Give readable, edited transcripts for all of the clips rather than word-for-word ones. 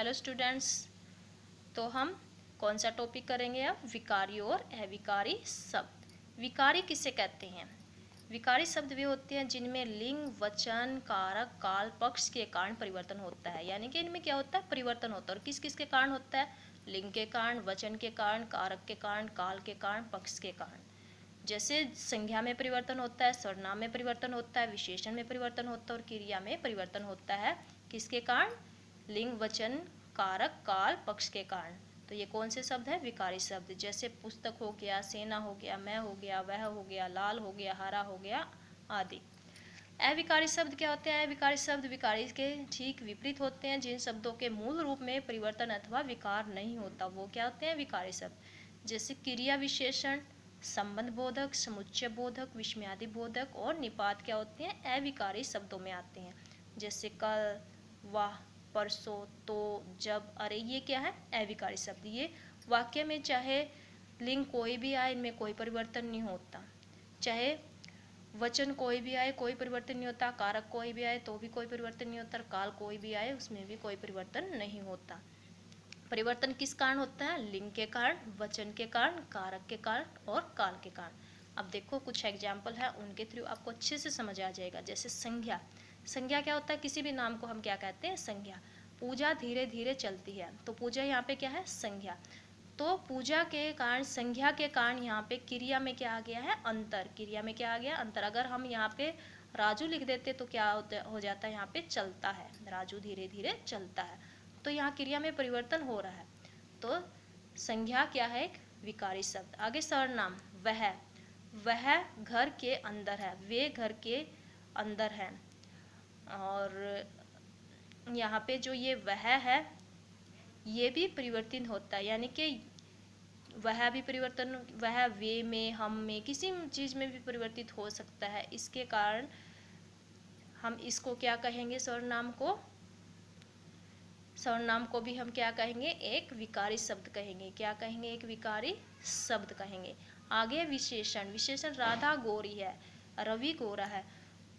Hello students, तो हम कौन सा टॉपिक करेंगे अब? विकारी और अविकारी शब्द। विकारी किसे कहते हैं? विकारी शब्द वे होते हैं जिनमें लिंग, वचन, कारक, काल, पक्ष के कारण परिवर्तन होता है। यानी कि इनमें क्या होता है? परिवर्तन होता है। और किस किस के कारण होता है? लिंग के कारण, वचन के कारण, कारक के कारण, काल के कारण, पक्ष के कारण। जैसे संज्ञा में परिवर्तन होता है, सर्वनाम में परिवर्तन होता है, विशेषण में परिवर्तन होता है और क्रिया में परिवर्तन होता है। किसके कारण? लिंग, वचन, कारक, काल, पक्ष के कारण। तो ये कौन से शब्द है? विकारी शब्द। जैसे पुस्तक हो गया, सेना हो गया, मैं हो गया, वह हो गया, लाल हो गया, हरा हो गया आदि। अविकारी शब्द क्या होते हैं? अविकारी शब्द विकारी के ठीक विपरीत होते हैं। जिन शब्दों के मूल रूप में परिवर्तन अथवा विकार नहीं होता वो क्या होते हैं? विकारी शब्द। जैसे क्रिया विशेषण, संबंध बोधक, समुच्चय बोधक, विस्मयादि बोधक और निपात क्या होते हैं? अविकारी शब्दों में आते हैं। जैसे कल, वाह, परसों, तो, जब, अरे, ये क्या है? अविकारी शब्द। ये वाक्य में चाहे लिंग कोई भी आए, इनमें कोई परिवर्तन नहीं होता। चाहे वचन कोई भी आए, कोई परिवर्तन नहीं होता। कारक कोई भी आए तो भी कोई परिवर्तन नहीं होता। काल कोई भी आए, उसमें भी कोई परिवर्तन नहीं होता। परिवर्तन किस कारण होता है? लिंग के कारण, वचन के कारण, कारक के कारण और काल के कारण। अब देखो कुछ एग्जाम्पल है, उनके थ्रू आपको अच्छे से समझ आ जाएगा। जैसे संज्ञा। संज्ञा क्या होता है? किसी भी नाम को हम क्या कहते हैं? संज्ञा। पूजा धीरे धीरे चलती है, तो पूजा यहाँ पे क्या है? संज्ञा। तो पूजा के कारण, संज्ञा के कारण यहाँ पे क्रिया में क्या आ गया है? अंतर। क्रिया में क्या आ गया? अंतर। अगर हम यहाँ पे राजू लिख देते तो क्या हो जाता है? यहाँ पे चलता है, राजू धीरे धीरे चलता है। तो यहाँ क्रिया में परिवर्तन हो रहा है। तो संज्ञा क्या है? एक विकारी शब्द। आगे सर्वनाम। वह घर के अंदर है, वे घर के अंदर है। और यहाँ पे जो ये वह है ये भी परिवर्तित होता है। यानी कि वह भी परिवर्तन, वह, वे में, हम में, किसी चीज़ में भी परिवर्तित हो सकता है। इसके कारण हम इसको क्या कहेंगे? सर्वनाम को। सर्वनाम को भी हम क्या कहेंगे? एक विकारी शब्द कहेंगे। क्या कहेंगे? एक विकारी शब्द कहेंगे। आगे विशेषण। विशेषण। राधा गोरी है, रवि गोरा है।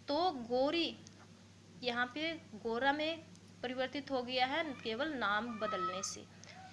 तो गोरी यहाँ पे गोरा में परिवर्तित हो गया है केवल नाम बदलने से।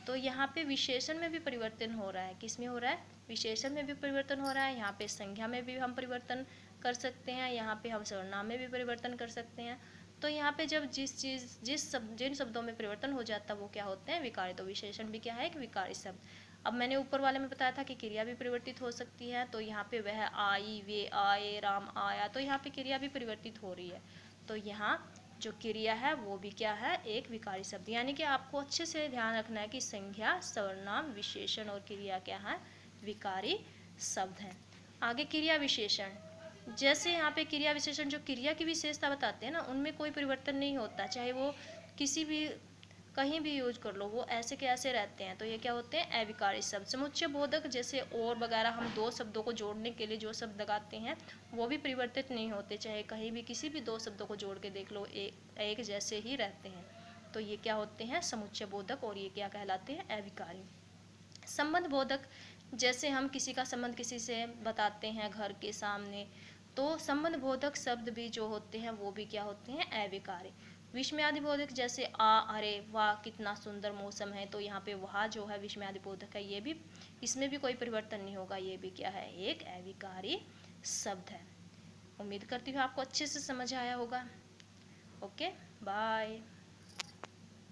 तो यहाँ पे विशेषण में भी परिवर्तन हो रहा है। किस में हो रहा है? विशेषण में भी परिवर्तन हो रहा है। यहाँ पे संज्ञा में भी हम परिवर्तन कर सकते हैं, यहाँ पे हम सर्वनाम में भी परिवर्तन कर सकते हैं। तो यहाँ पे जब जिन शब्दों में परिवर्तन हो जाता है वो क्या होते हैं? विकारी। तो विशेषण भी क्या है? एक विकारी शब्द। अब मैंने ऊपर वाले में बताया था कि क्रिया भी परिवर्तित हो सकती है। तो यहाँ पे वह आई, वे आए, राम आया, तो यहाँ पे क्रिया भी परिवर्तित हो रही है। तो यहाँ जो क्रिया है वो भी क्या है? एक विकारी शब्द। यानी कि आपको अच्छे से ध्यान रखना है कि संज्ञा, सर्वनाम, विशेषण और क्रिया क्या है? विकारी शब्द हैं। आगे क्रिया विशेषण। जैसे यहाँ पे क्रिया विशेषण जो क्रिया की विशेषता बताते हैं ना, उनमें कोई परिवर्तन नहीं होता। चाहे वो किसी भी कहीं भी यूज कर लो, वो ऐसे के ऐसे रहते हैं। तो ये क्या होते हैं? अविकारी शब्द। समुच्चय बोधक। जैसे और वगैरह, हम दो शब्दों को जोड़ने के लिए जो शब्द लगाते हैं वो भी परिवर्तित नहीं होते। चाहे कहीं भी किसी भी दो शब्दों को जोड़ के देख लो, एक जैसे ही रहते हैं। तो ये क्या होते हैं? समुच्चय बोधक। और ये क्या कहलाते हैं? अविकारी। संबंध बोधक। जैसे हम किसी का संबंध किसी से बताते हैं घर के सामने, तो संबंध बोधक शब्द भी जो होते हैं वो भी क्या होते हैं? अविकारी। विस्मयादि बोधक। जैसे अरे, वाह, कितना सुंदर मौसम है, तो यहाँ पे वह जो है विस्मयादि बोधक है, ये भी, इसमें भी कोई परिवर्तन नहीं होगा। ये भी क्या है? एक अविकारी शब्द है। उम्मीद करती हूँ आपको अच्छे से समझ आया होगा। Okay, bye.